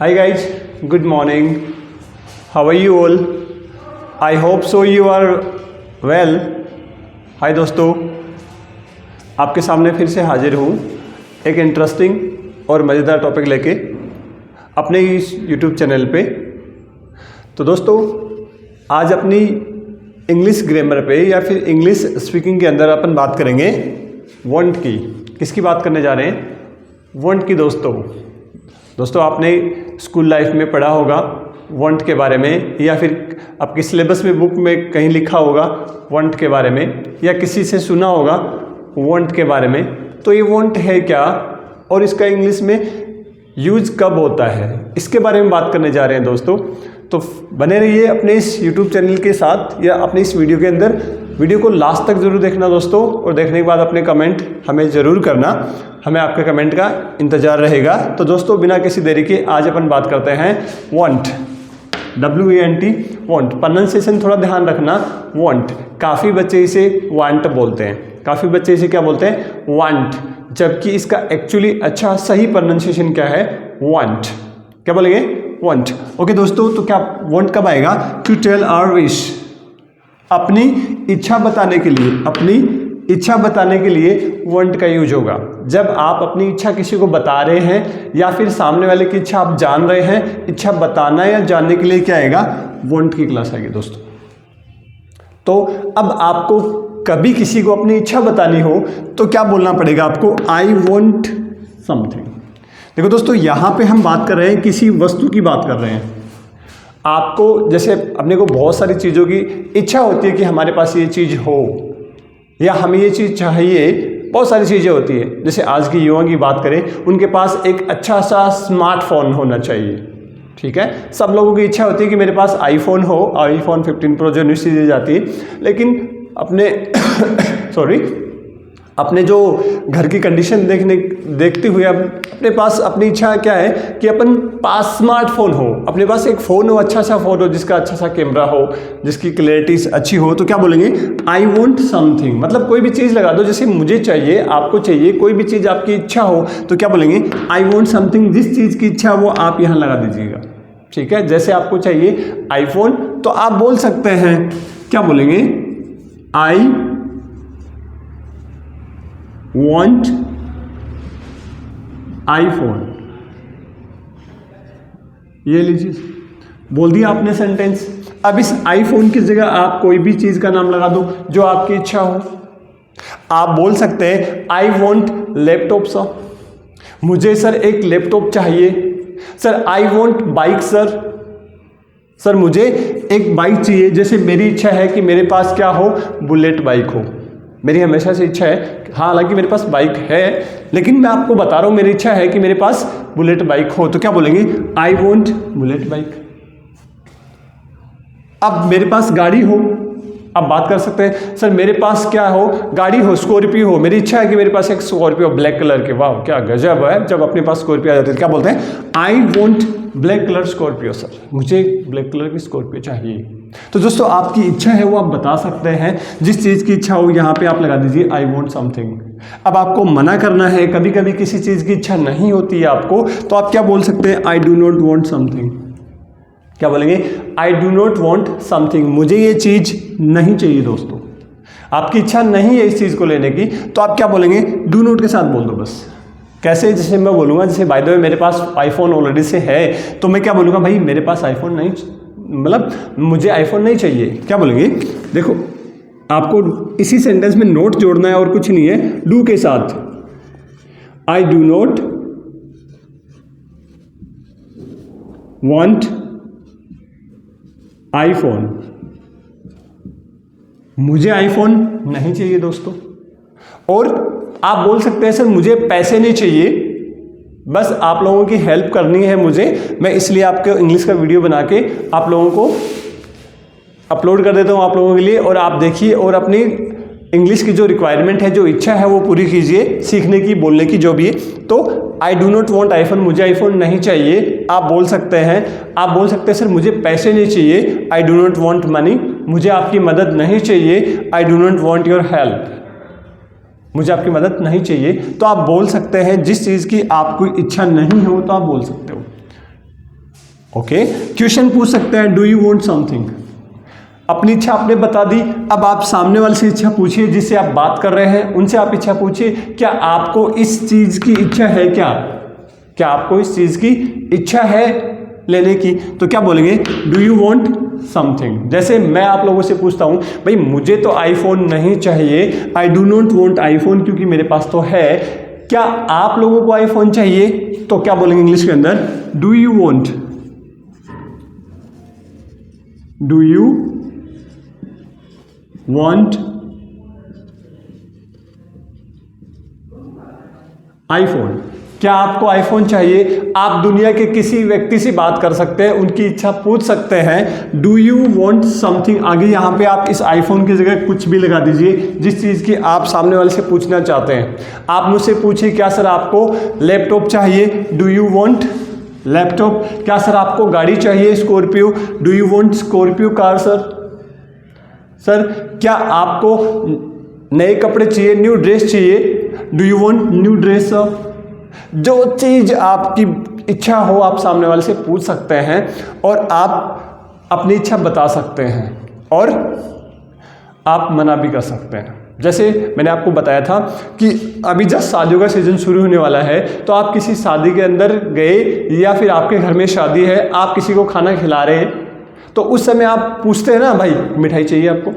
Hi guys, good morning. How are you all? I hope so you are well. Hi दोस्तों, आपके सामने फिर से हाजिर हूँ एक इंटरेस्टिंग और मज़ेदार टॉपिक लेके अपने इस YouTube चैनल पे। तो दोस्तों, आज अपनी इंग्लिश ग्रामर पे या फिर इंग्लिश स्पीकिंग के अंदर अपन बात करेंगे वांट की। किसकी बात करने जा रहे हैं? वांट की। दोस्तों आपने स्कूल लाइफ में पढ़ा होगा वांट के बारे में, या फिर आपकी सिलेबस में बुक में कहीं लिखा होगा वांट के बारे में, या किसी से सुना होगा वांट के बारे में। तो ये वांट है क्या और इसका इंग्लिश में यूज़ कब होता है, इसके बारे में बात करने जा रहे हैं दोस्तों। तो बने रहिए अपने इस यूट्यूब चैनल के साथ या अपने इस वीडियो के अंदर। वीडियो को लास्ट तक ज़रूर देखना दोस्तों, और देखने के बाद अपने कमेंट हमें ज़रूर करना। हमें आपके कमेंट का इंतज़ार रहेगा। तो दोस्तों बिना किसी देरी के आज अपन बात करते हैं वांट, WANT, वांट। प्रोनाउंसिएशन थोड़ा ध्यान रखना। वांट, काफ़ी बच्चे इसे वांट बोलते हैं, काफ़ी बच्चे इसे क्या बोलते हैं? वांट, जबकि इसका एक्चुअली अच्छा सही प्रोनाउंसिएशन क्या है? वांट। क्या बोलेंगे? वांट। ओके दोस्तों, तो क्या वांट कब आएगा? टू टेल आवर विश, अपनी इच्छा बताने के लिए, अपनी इच्छा बताने के लिए वांट का यूज होगा। जब आप अपनी इच्छा किसी को बता रहे हैं या फिर सामने वाले की इच्छा आप जान रहे हैं, इच्छा बताना या जानने के लिए क्या आएगा? वांट की क्लास आएगी दोस्तों। तो अब आपको कभी किसी को अपनी इच्छा बतानी हो तो क्या बोलना पड़ेगा आपको? I want something. देखो दोस्तों, यहाँ पे हम बात कर रहे हैं किसी वस्तु की बात कर रहे हैं। आपको जैसे अपने को बहुत सारी चीज़ों की इच्छा होती है कि हमारे पास ये चीज़ हो या हमें ये चीज़ चाहिए, बहुत सारी चीज़ें होती है। जैसे आज की युवा की बात करें, उनके पास एक अच्छा सा स्मार्टफोन होना चाहिए। ठीक है, सब लोगों की इच्छा होती है कि मेरे पास आईफोन हो, आईफोन 15 प्रो जो न्यू सीरीज जाती है। लेकिन अपने अपने जो घर की कंडीशन देखते हुए अब अपने पास अपनी इच्छा क्या है कि अपन पास स्मार्टफोन हो, अपने पास एक फ़ोन हो, अच्छा सा फ़ोन हो, जिसका अच्छा सा कैमरा हो, जिसकी क्लैरिटी अच्छी हो। तो क्या बोलेंगे? I want something. मतलब कोई भी चीज़ लगा दो, जैसे मुझे चाहिए, आपको चाहिए, कोई भी चीज़ आपकी इच्छा हो तो क्या बोलेंगे? I want something. जिस चीज़ की इच्छा वो आप यहाँ लगा दीजिएगा। ठीक है, जैसे आपको चाहिए आईफोन तो आप बोल सकते हैं, क्या बोलेंगे? आई want iPhone। ये लीजिए, बोल दिया आपने सेंटेंस। अब इस आईफोन की जगह आप कोई भी चीज का नाम लगा दो जो आपकी इच्छा हो। आप बोल सकते हैं आई वॉन्ट लैपटॉप सर, मुझे सर एक लैपटॉप चाहिए। Sir I want bike sir मुझे एक बाइक चाहिए। जैसे मेरी इच्छा है कि मेरे पास क्या हो? बुलेट बाइक हो। मेरी हमेशा से इच्छा है, हालांकि मेरे पास बाइक है, लेकिन मैं आपको बता रहा हूं मेरी इच्छा है कि मेरे पास बुलेट बाइक हो। तो क्या बोलेंगे? I want bullet bike. अब मेरे पास गाड़ी हो, अब बात कर सकते हैं सर मेरे पास क्या हो? गाड़ी हो, स्कॉर्पियो हो। मेरी इच्छा है कि मेरे पास एक स्कॉर्पियो ब्लैक कलर के। वाह क्या गजब है, जब अपने पास स्कॉर्पियो आ जाती है क्या बोलते हैं? I want black colour Scorpio sir, मुझे एक ब्लैक कलर की स्कॉर्पियो चाहिए। तो दोस्तों आपकी इच्छा है वो आप बता सकते हैं। जिस चीज़ की इच्छा हो यहाँ पे आप लगा दीजिए आई वॉन्ट समथिंग। अब आपको मना करना है, कभी कभी किसी चीज़ की इच्छा नहीं होती है आपको, तो आप क्या बोल सकते हैं? आई डू नॉट वॉन्ट समथिंग। क्या बोलेंगे? आई डू नॉट वॉन्ट समथिंग। मुझे ये चीज़ नहीं चाहिए। दोस्तों आपकी इच्छा नहीं है इस चीज़ को लेने की, तो आप क्या बोलेंगे? डू नॉट के साथ बोल दो बस। कैसे? जैसे मैं बोलूँगा, जैसे बाय द वे मेरे पास आईफोन ऑलरेडी से है, तो मैं क्या बोलूँगा? भाई मेरे पास आईफोन नहीं, मतलब मुझे आईफोन नहीं चाहिए। क्या बोलेंगे? देखो आपको इसी सेंटेंस में नोट जोड़ना है और कुछ नहीं है। डू के साथ आई डू नॉट वॉन्ट आईफोन, मुझे आईफोन नहीं चाहिए दोस्तों। और आप बोल सकते हैं सर मुझे पैसे नहीं चाहिए, बस आप लोगों की हेल्प करनी है मुझे, मैं इसलिए आपके इंग्लिश का वीडियो बना के आप लोगों को अपलोड कर देता हूँ आप लोगों के लिए, और आप देखिए और अपनी इंग्लिश की जो रिक्वायरमेंट है, जो इच्छा है वो पूरी कीजिए, सीखने की, बोलने की, जो भी है। तो आई डू नॉट वॉन्ट आईफोन, मुझे आईफोन नहीं चाहिए, आप बोल सकते हैं। आप बोल सकते हैं सर मुझे पैसे नहीं चाहिए, आई डू नॉट वॉन्ट मनी, मुझे आपकी मदद नहीं चाहिए, आई do not want your help, मुझे आपकी मदद नहीं चाहिए। तो आप बोल सकते हैं जिस चीज़ की आपको इच्छा नहीं हो तो आप बोल सकते हो। ओके, क्वेश्चन पूछ सकते हैं, डू यू वांट समथिंग। अपनी इच्छा आपने बता दी, अब आप सामने वाले से इच्छा पूछिए, जिससे आप बात कर रहे हैं उनसे आप इच्छा पूछिए, क्या आपको इस चीज की इच्छा है, क्या आपको इस चीज की इच्छा है लेने की। तो क्या बोलेंगे, डू यू वांट समथिंग। जैसे मैं आप लोगों से पूछता हूं, भाई मुझे तो आईफोन नहीं चाहिए, आई डू नॉट वांट आईफोन, क्योंकि मेरे पास तो है, क्या आप लोगों को आईफोन चाहिए। तो क्या बोलेंगे इंग्लिश के अंदर, do you want, do you want iPhone. क्या आपको आईफोन चाहिए। आप दुनिया के किसी व्यक्ति से बात कर सकते हैं, उनकी इच्छा पूछ सकते हैं, डू यू वांट समथिंग। आगे यहाँ पे आप इस आईफोन की जगह कुछ भी लगा दीजिए, जिस चीज़ की आप सामने वाले से पूछना चाहते हैं। आप मुझसे पूछिए, क्या सर आपको लैपटॉप चाहिए, डू यू वांट लैपटॉप। क्या सर आपको गाड़ी चाहिए Scorpio, do you want Scorpio car. Sir क्या आपको नए कपड़े चाहिए, न्यू ड्रेस चाहिए, do you want new dress. जो चीज़ आपकी इच्छा हो आप सामने वाले से पूछ सकते हैं और आप अपनी इच्छा बता सकते हैं और आप मना भी कर सकते हैं। जैसे मैंने आपको बताया था कि अभी जस्ट शादियों का सीज़न शुरू होने वाला है, तो आप किसी शादी के अंदर गए या फिर आपके घर में शादी है, आप किसी को खाना खिला रहे हैं, तो उस समय आप पूछते हैं ना, भाई मिठाई चाहिए आपको,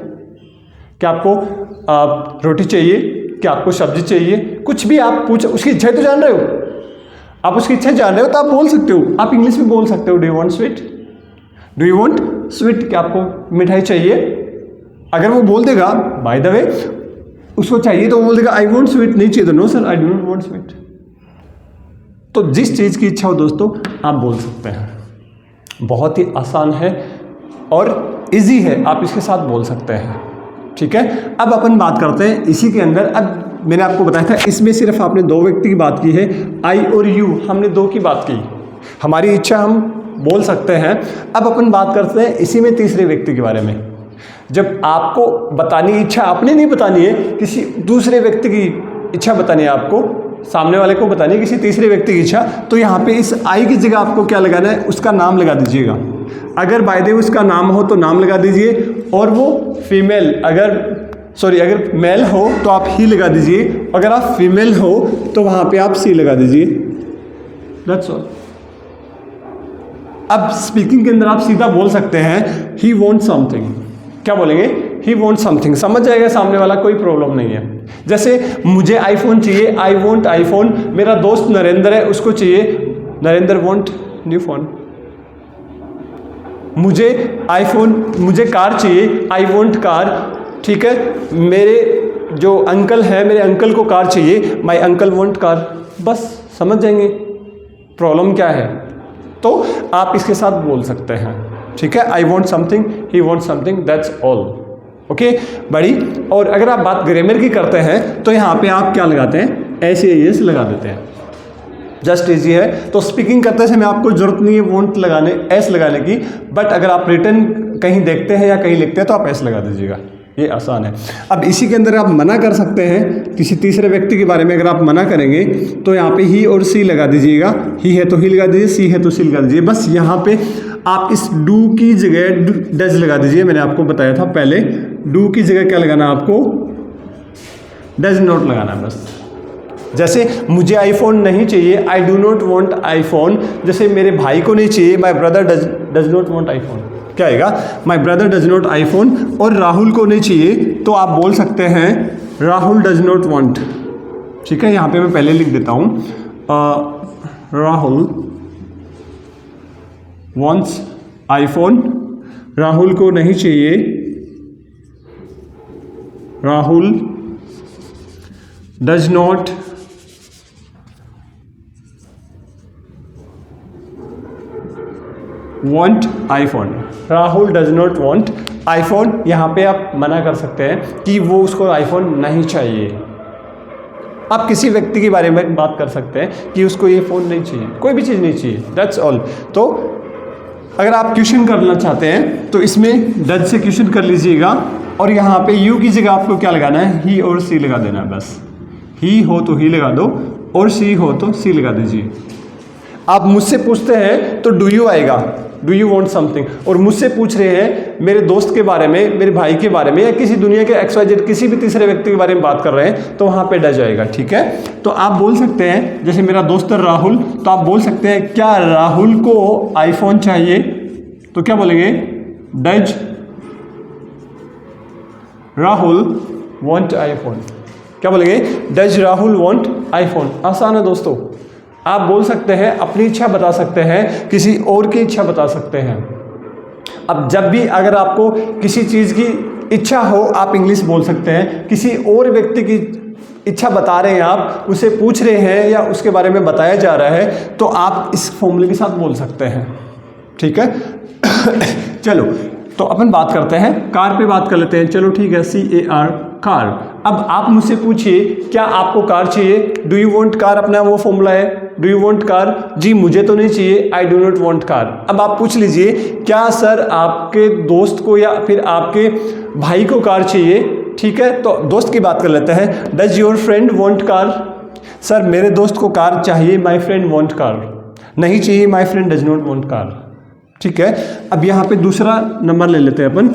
क्या आपको रोटी चाहिए, क्या आपको सब्जी चाहिए, कुछ भी आप पूछ, उसकी इच्छा तो जान रहे हो, आप उसकी इच्छा जान रहे हो तो आप बोल सकते हो। आप इंग्लिश में बोल सकते हो, do you want sweet, do you want sweet, क्या आपको मिठाई चाहिए। अगर वो बोल देगा बाय द वे उसको चाहिए, तो वो बोल देगा आई वांट स्वीट, नहीं चाहिए तो no sir I do not want sweet. तो जिस चीज़ की इच्छा हो दोस्तों आप बोल सकते हैं, बहुत ही आसान है और इजी है, आप इसके साथ बोल सकते हैं। ठीक है, अब अपन बात करते हैं इसी के अंदर। अब मैंने आपको बताया था इसमें सिर्फ आपने दो व्यक्ति की बात की है, आई और यू, हमने दो की बात की, हमारी इच्छा हम बोल सकते हैं। अब अपन बात करते हैं इसी में तीसरे व्यक्ति के बारे में। जब आपको बतानी इच्छा अपनी नहीं बतानी है, किसी दूसरे व्यक्ति की इच्छा बतानी है, आपको सामने वाले को बतानी है किसी तीसरे व्यक्ति की इच्छा, तो यहाँ पे इस आई की जगह आपको क्या लगाना है, उसका नाम लगा दीजिएगा। अगर बाय द वे उसका नाम हो तो नाम लगा दीजिए, और वो फीमेल अगर मेल हो तो आप ही लगा दीजिए, अगर आप फीमेल हो तो वहाँ पे आप सी लगा दीजिए, दैट्स ऑल। अब स्पीकिंग के अंदर आप सीधा बोल सकते हैं ही वॉन्ट समथिंग। क्या बोलेंगे, ही वॉन्ट समथिंग, समझ जाएगा सामने वाला, कोई प्रॉब्लम नहीं है। जैसे मुझे आईफोन चाहिए, आई वॉन्ट आईफोन, मेरा दोस्त नरेंद्र है उसको चाहिए, नरेंद्र वॉन्ट न्यू फोन। मुझे मुझे कार चाहिए, आई वॉन्ट कार। ठीक है, मेरे जो अंकल है, मेरे अंकल को कार चाहिए, माई अंकल वॉन्ट कार। बस समझ जाएंगे प्रॉब्लम क्या है, तो आप इसके साथ बोल सकते हैं। ठीक है, I want something, he want something, that's all. Okay बड़ी। और अगर आप बात ग्रामर की करते हैं तो यहाँ पे आप क्या लगाते हैं, एस लगा देते हैं, जस्ट इजी है। तो स्पीकिंग करते समय आपको जरूरत नहीं है वॉन्ट लगाने, एस लगाने की, बट अगर आप रिटर्न कहीं देखते हैं या कहीं लिखते हैं तो आप एस लगा दीजिएगा, ये आसान है। अब इसी के अंदर आप मना कर सकते हैं किसी तीसरे व्यक्ति के बारे में। अगर आप मना करेंगे तो यहाँ पे ही और सी लगा दीजिएगा, ही है तो ही लगा दीजिए, सी है तो सी लगा दीजिए। बस यहाँ पे आप इस डू की जगह डज लगा दीजिए। मैंने आपको बताया था पहले, डू की जगह क्या लगाना, आपको डज नॉट लगाना। बस जैसे मुझे आईफोन नहीं चाहिए, आई डू नॉट वांट आईफोन। जैसे मेरे भाई को नहीं चाहिए, my brother does not want iPhone. क्या आएगा, my brother does not iPhone. और राहुल को नहीं चाहिए तो आप बोल सकते हैं राहुल डज नॉट वांट। ठीक है, यहाँ पे मैं पहले लिख देता हूँ, राहुल वॉन्ट्स आईफोन। राहुल को नहीं चाहिए, Rahul does not want iPhone. Rahul does not want iPhone. यहाँ पे आप मना कर सकते हैं कि वो उसको आईफोन नहीं चाहिए। आप किसी व्यक्ति के बारे में बात कर सकते हैं कि उसको ये फ़ोन नहीं चाहिए, कोई भी चीज़ नहीं चाहिए, दैट्स ऑल। तो अगर आप क्वेश्चन करना चाहते हैं तो इसमें डज से क्वेश्चन कर लीजिएगा, और यहाँ पे यू की जगह आपको क्या लगाना है, ही और सी लगा देना है। बस ही हो तो ही लगा दो और सी हो तो सी लगा दीजिए। आप मुझसे पूछते हैं तो डू यू आएगा, डू यू वांट समथिंग। और मुझसे पूछ रहे हैं मेरे दोस्त के बारे में, मेरे भाई के बारे में, या किसी दुनिया के XYZ किसी भी तीसरे व्यक्ति के बारे में बात कर रहे हैं तो वहाँ पे डज आएगा, ठीक है। तो आप बोल सकते हैं, जैसे मेरा दोस्त है राहुल, तो आप बोल सकते हैं क्या राहुल को आईफोन चाहिए, तो क्या बोलेंगे, डज राहुल वांट आईफोन। क्या बोलेंगे, डज राहुल वांट आईफोन। आसान है दोस्तों। आप बोल सकते हैं, अपनी इच्छा बता सकते हैं, किसी और की इच्छा बता सकते हैं। अब जब भी अगर आपको किसी चीज़ की इच्छा हो आप इंग्लिश बोल सकते हैं। किसी और व्यक्ति की इच्छा बता रहे हैं, आप उसे पूछ रहे हैं या उसके बारे में बताया जा रहा है, तो आप इस फॉर्मूले के साथ बोल सकते हैं, ठीक है। चलो तो अपन बात करते हैं, कार पे बात कर लेते हैं। चलो ठीक है, CAR कार। अब आप मुझसे पूछिए क्या आपको कार चाहिए, डू यू वांट कार, अपना वो फॉर्मूला है, डू यू वांट कार। जी मुझे तो नहीं चाहिए, आई डू नॉट वांट कार। अब आप पूछ लीजिए क्या सर आपके दोस्त को या फिर आपके भाई को कार चाहिए, ठीक है। तो दोस्त की बात कर लेते हैं, does your friend want car. Sir मेरे दोस्त को कार चाहिए, माई फ्रेंड वांट कार। नहीं चाहिए, my friend does not want car, ठीक है। अब यहाँ पे दूसरा नंबर ले लेते हैं अपन,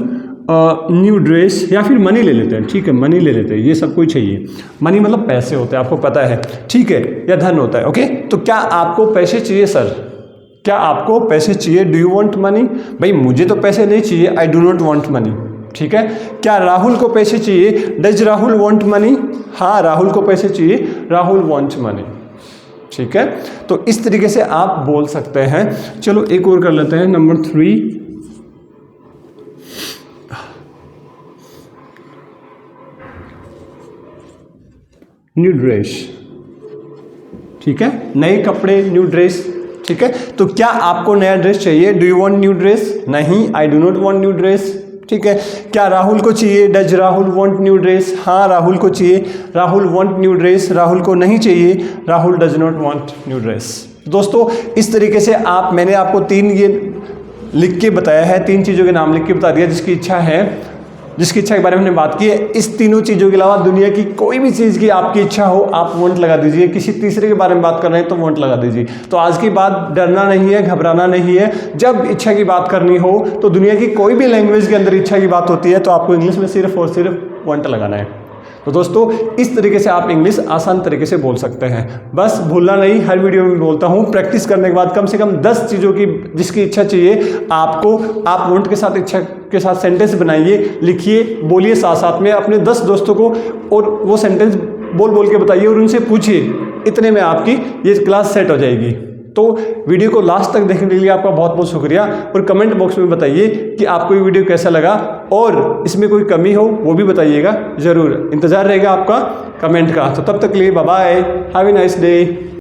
न्यू ड्रेस, या फिर मनी ले लेते हैं, ठीक है, मनी ले लेते हैं। ये सब कोई चाहिए, मनी मतलब पैसे होते हैं, आपको पता है, ठीक है, या धन होता है, ओके। तो क्या आपको पैसे चाहिए सर, क्या आपको पैसे चाहिए, डू यू वांट मनी। भाई मुझे तो पैसे नहीं चाहिए, आई डू नॉट वांट मनी, ठीक है। क्या राहुल को पैसे चाहिए, डज राहुल वांट मनी। हाँ राहुल को पैसे चाहिए, राहुल वांट मनी, ठीक है। तो इस तरीके से आप बोल सकते हैं। चलो एक और कर लेते हैं, नंबर 3, न्यू ड्रेस, ठीक है, नए कपड़े, न्यू ड्रेस, ठीक है। तो क्या आपको नया ड्रेस चाहिए, do you want new dress. नहीं, I do not want new dress, ठीक है। क्या राहुल को चाहिए, does Rahul want new dress. हाँ राहुल को चाहिए, Rahul want new dress. Rahul को नहीं चाहिए, Rahul does not want new dress. दोस्तों इस तरीके से मैंने आपको 3 ये लिख के बताया है, 3 चीज़ों के नाम लिख के बता दिया जिसकी इच्छा है, जिसकी इच्छा के बारे में हमने बात की है। इस तीनों चीज़ों के अलावा दुनिया की कोई भी चीज़ की आपकी इच्छा हो आप वांट लगा दीजिए। किसी तीसरे के बारे में बात कर रहे हैं तो वांट लगा दीजिए। तो आज की बात डरना नहीं है, घबराना नहीं है। जब इच्छा की बात करनी हो तो दुनिया की कोई भी लैंग्वेज के अंदर इच्छा की बात होती है तो आपको इंग्लिश में सिर्फ और सिर्फ वांट लगाना है। तो दोस्तों इस तरीके से आप इंग्लिश आसान तरीके से बोल सकते हैं। बस भूलना नहीं, हर वीडियो में बोलता हूँ, प्रैक्टिस करने के बाद कम से कम 10 चीज़ों की जिसकी इच्छा चाहिए आपको, आप वांट के साथ इच्छा के साथ सेंटेंस बनाइए, लिखिए, बोलिए साथ साथ में अपने 10 दोस्तों को, और वो सेंटेंस बोल बोल के बताइए और उनसे पूछिए। इतने में आपकी ये क्लास सेट हो जाएगी। तो वीडियो को लास्ट तक देखने के लिए आपका बहुत बहुत शुक्रिया, और कमेंट बॉक्स में बताइए कि आपको ये वीडियो कैसा लगा और इसमें कोई कमी हो वो भी बताइएगा ज़रूर। इंतज़ार रहेगा आपका कमेंट का। तो तब तक के लिए bye bye, have a nice day.